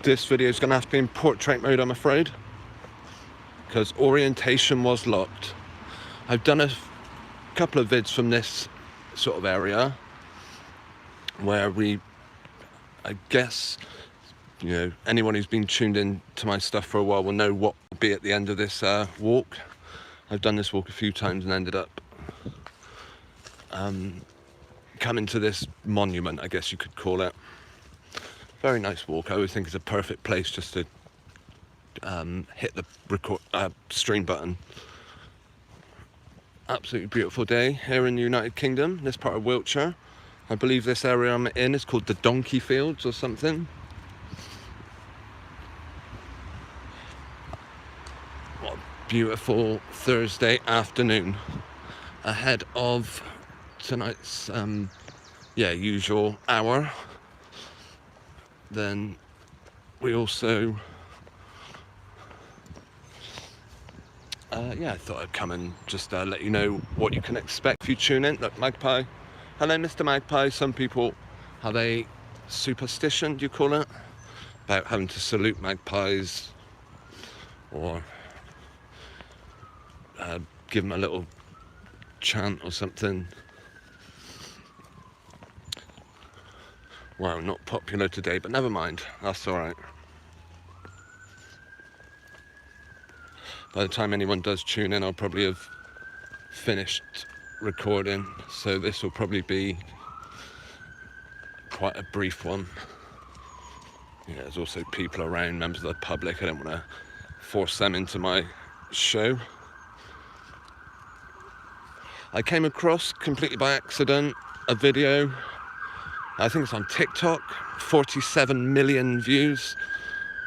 This video is going to have to be in portrait mode, I'm afraid, because orientation was locked. I've done a couple of vids from this sort of area where I guess, anyone who's been tuned in to my stuff for a while will know what will be at the end of this walk. I've done this walk a few times and ended up coming to this monument, I guess you could call it. Very nice walk. I always think it's a perfect place just to hit the record stream button. Absolutely beautiful day here in the United Kingdom, this part of Wiltshire. I believe this area I'm in is called the Donkey Fields or something. What a beautiful Thursday afternoon ahead of tonight's usual hour. Then we also I thought I'd come and just let you know what you can expect if you tune in. Look, Magpie. Hello, Mr. Magpie. Some people have a superstition, do you call it, about having to salute magpies or give them a little chant or something. Wow, not popular today, but never mind, that's alright. By the time anyone does tune in, I'll probably have finished recording, so this will probably be quite a brief one. There's also people around, members of the public. I don't want to force them into my show. I came across, completely by accident, a video, I think it's on TikTok, 47 million views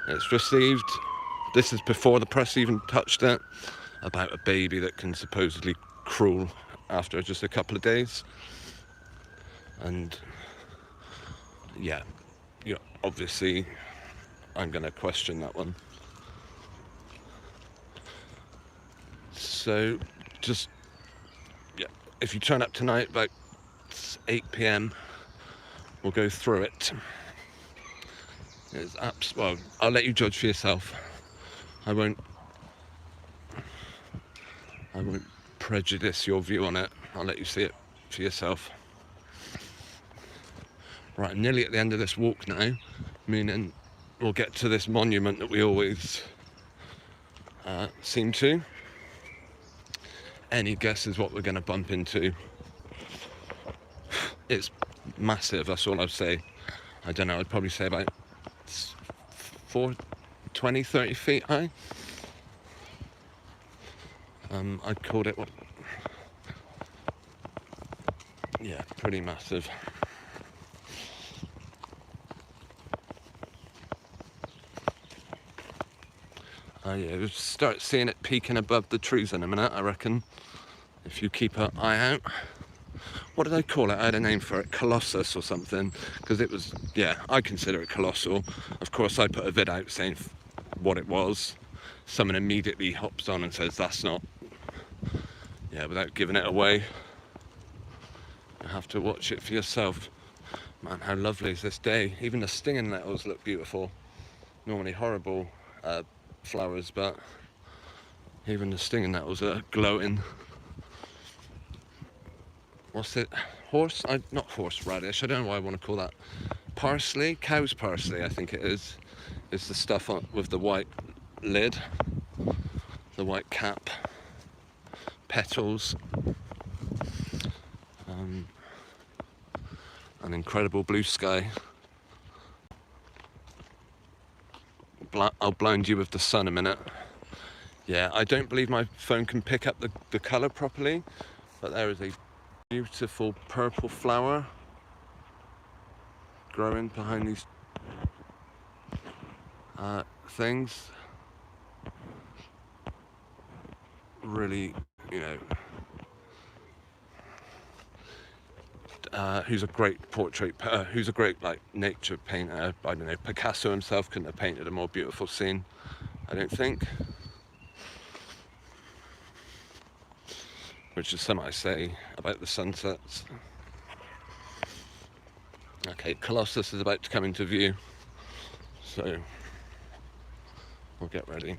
it's received. This is before the press even touched it, about a baby that can supposedly crawl after just a couple of days. And obviously I'm going to question that one. So if you turn up tonight about 8 p.m, we'll go through it. Well, I'll let you judge for yourself. I won't prejudice your view on it. I'll let you see it for yourself. Right, I'm nearly at the end of this walk now, meaning we'll get to this monument that we always seem to. Any guesses what we're going to bump into? It's massive, that's all I'd say. I don't know, I'd probably say about 20-30 feet high. I'd call it pretty massive. We'll start seeing it peeking above the trees in a minute, I reckon, if you keep an eye out. What did I call it? I had a name for it, Colossus or something, because it was, I consider it colossal. Of course, I put a vid out saying what it was. Someone immediately hops on and says that's not, without giving it away. You have to watch it for yourself. Man, how lovely is this day? Even the stinging nettles look beautiful. Normally horrible flowers, but even the stinging nettles are glowing. What's it? Not horseradish. I don't know why I want to call that. Parsley? Cow's parsley, I think it is. It's the stuff with the white lid, the white cap, petals, an incredible blue sky. I'll blind you with the sun a minute. I don't believe my phone can pick up the colour properly, but there is a beautiful purple flower growing behind these things. Really, who's a great nature painter. I don't know, Picasso himself couldn't have painted a more beautiful scene, I don't think. Which is something I say about the sunsets. Okay, Colossus is about to come into view. So We'll get ready.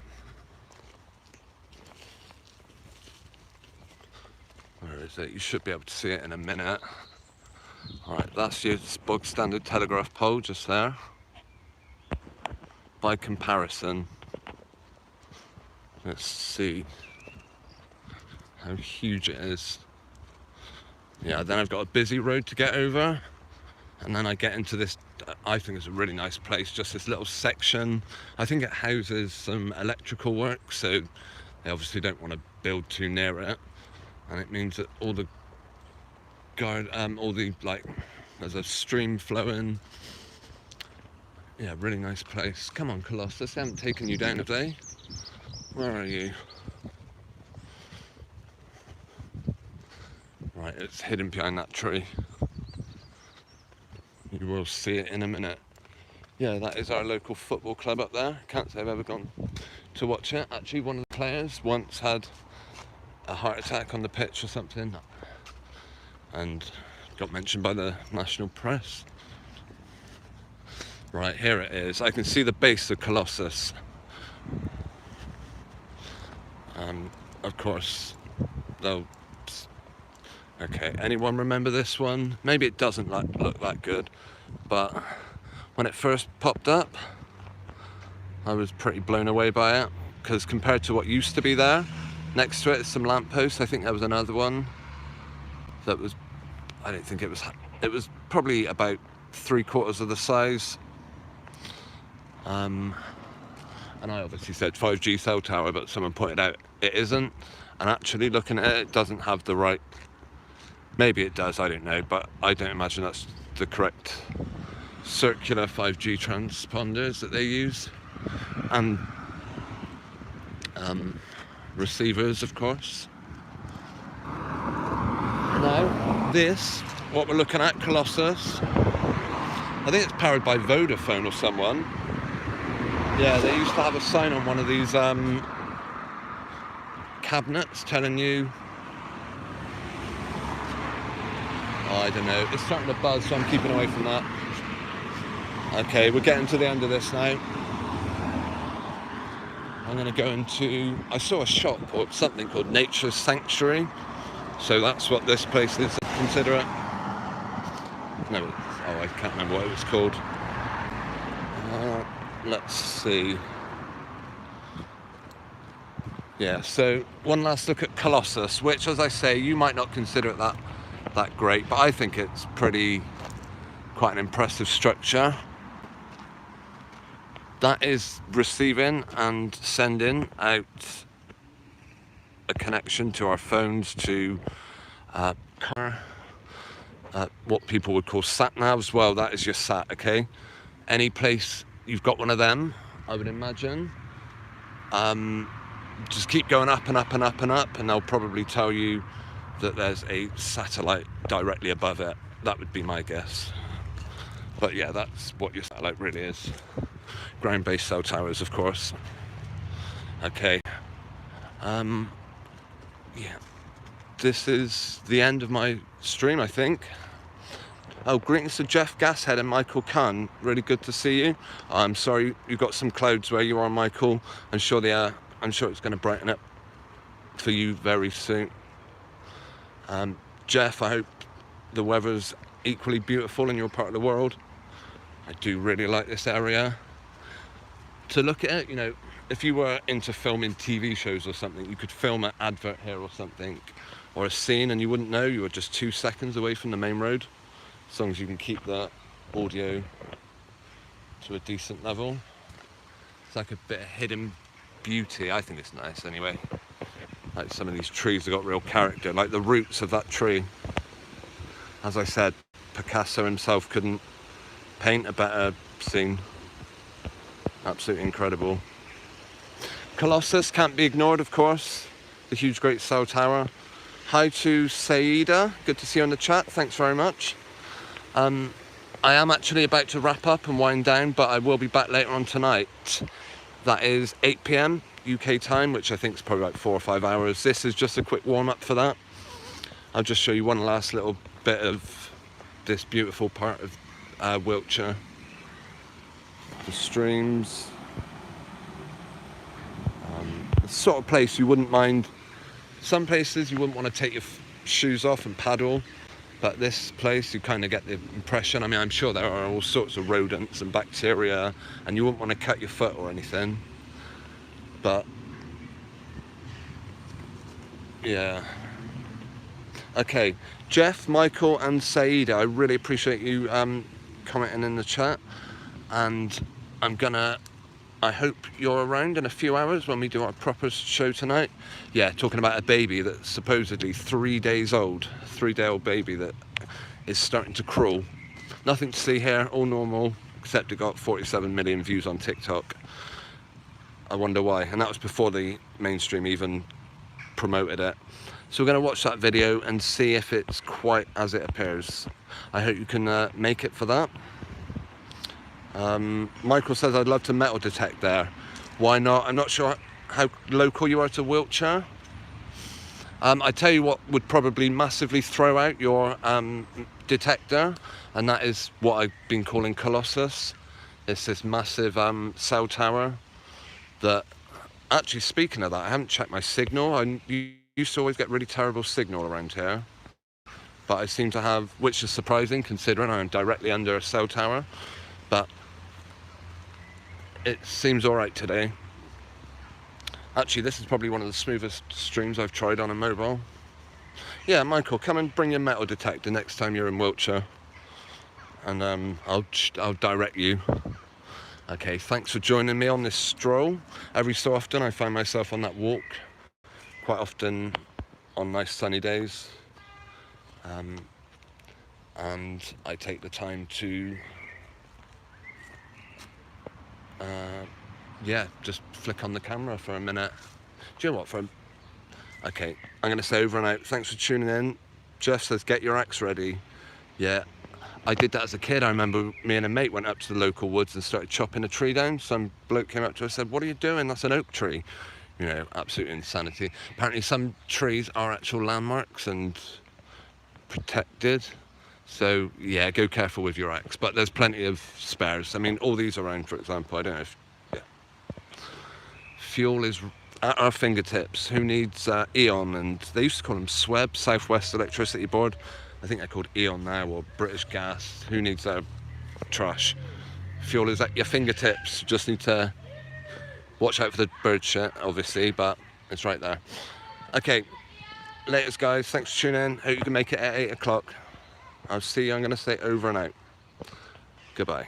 Where is it? You should be able to see it in a minute. Alright, that's your bog standard telegraph pole just there. By comparison, let's see how huge it is. Yeah, then I've got a busy road to get over, and then I get into this, I think it's a really nice place, just this little section. I think it houses some electrical work, so they obviously don't want to build too near it, and it means that all the there's a stream flowing. Yeah, really nice place. Come on, Colossus, they haven't taken you down, have they? Where are you? Right, it's hidden behind that tree. You will see it in a minute. Yeah, that is our local football club up there. Can't say I've ever gone to watch it. Actually, one of the players once had a heart attack on the pitch or something, and got mentioned by the national press. Right, here it is. I can see the base of Colossus. Of course, though. Okay, anyone remember this one? Maybe it doesn't look that good, but when it first popped up, I was pretty blown away by it, because compared to what used to be there, next to it is some lampposts. I think there was another one that was, I don't think it was probably about 3/4 of the size. And I obviously said 5G cell tower, but someone pointed out it isn't. And actually looking at it, it doesn't have the right, maybe it does, I don't know, but I don't imagine that's the correct circular 5G transponders that they use. And receivers, of course. Now, this, what we're looking at, Colossus, I think it's powered by Vodafone or someone. Yeah, they used to have a sign on one of these cabinets telling you, oh, I don't know, it's starting to buzz, so I'm keeping away from that. Okay, we're getting to the end of this now. I'm going to go into, I saw a shop or something called Nature's Sanctuary, so that's what this place is, consider it. No, I can't remember what it was called. Let's see. Yeah, so one last look at Colossus, which, as I say, you might not consider it that great, but I think it's quite an impressive structure. That is receiving and sending out a connection to our phones, to what people would call sat-navs. Well, that is your sat, okay? Any place you've got one of them, I would imagine. Just keep going up and up and up and up, and they'll probably tell you that there's a satellite directly above it. That would be my guess. But yeah, that's what your satellite really is. Ground-based cell towers, of course. Okay. Yeah. This is the end of my stream, I think. Oh, greetings to Jeff Gashead and Michael Kahn. Really good to see you. I'm sorry you got some clouds where you are, Michael. I'm sure it's going to brighten up for you very soon. Jeff, I hope the weather's equally beautiful in your part of the world. I do really like this area. To look at it, you know, if you were into filming TV shows or something, you could film an advert here or something, or a scene, and you wouldn't know you were just 2 seconds away from the main road. As long as you can keep the audio to a decent level. It's like a bit of hidden beauty. I think it's nice anyway. Like some of these trees have got real character, like the roots of that tree. As I said, Picasso himself couldn't paint a better scene. Absolutely incredible. Colossus can't be ignored, of course. The huge great cell tower. Hi to Saida, good to see you on the chat, thanks very much. I am actually about to wrap up and wind down, but I will be back later on tonight. That is 8 PM UK time, which I think is probably like 4 or 5 hours. This is just a quick warm-up for that. I'll just show you one last little bit of this beautiful part of Wiltshire. The streams. sort of place you wouldn't mind. Some places you wouldn't want to take your shoes off and paddle, but this place you kind of get the impression. I mean, I'm sure there are all sorts of rodents and bacteria, and you wouldn't want to cut your foot or anything. But yeah. Okay, Jeff, Michael, and Saida, I really appreciate you commenting in the chat, and I hope you're around in a few hours when we do our proper show tonight. Yeah, talking about a baby that's supposedly 3 days old, 3-day-old baby that is starting to crawl. Nothing to see here, all normal, except it got 47 million views on TikTok. I wonder why, and that was before the mainstream even promoted it. So we're going to watch that video and see if it's quite as it appears. I hope you can make it for that. Michael says, I'd love to metal detect there. Why not? I'm not sure how local you are to Wiltshire. I tell you what would probably massively throw out your detector, and that is what I've been calling Colossus. It's this massive cell tower that, actually speaking of that, I haven't checked my signal. I used to always get really terrible signal around here, but I seem to have, which is surprising considering I'm directly under a cell tower, but it seems alright today. Actually, this is probably one of the smoothest streams I've tried on a mobile. Yeah, Michael, come and bring your metal detector next time you're in Wiltshire, and I'll direct you. Okay, thanks for joining me on this stroll. Every so often I find myself on that walk, quite often on nice sunny days, and I take the time to yeah, just flick on the camera for a minute. Do you know what, okay, I'm going to say over and out. Thanks for tuning in. Jeff says, get your axe ready. Yeah, I did that as a kid. I remember me and a mate went up to the local woods and started chopping a tree down. Some bloke came up to us and said, what are you doing? That's an oak tree. You know, absolute insanity. Apparently some trees are actual landmarks and protected. So yeah, go careful with your axe. But there's plenty of spares. I mean, all these around, for example, I don't know if, yeah. Fuel is at our fingertips. Who needs Eon? And they used to call them SWEB, Southwest Electricity Board. I think they're called Eon now, or British Gas. Who needs their trash? Fuel is at your fingertips. You just need to watch out for the bird shit, obviously, but it's right there. Okay, laters guys, thanks for tuning in. Hope you can make it at 8 o'clock. I'll see you, I'm going to say over and out. Goodbye.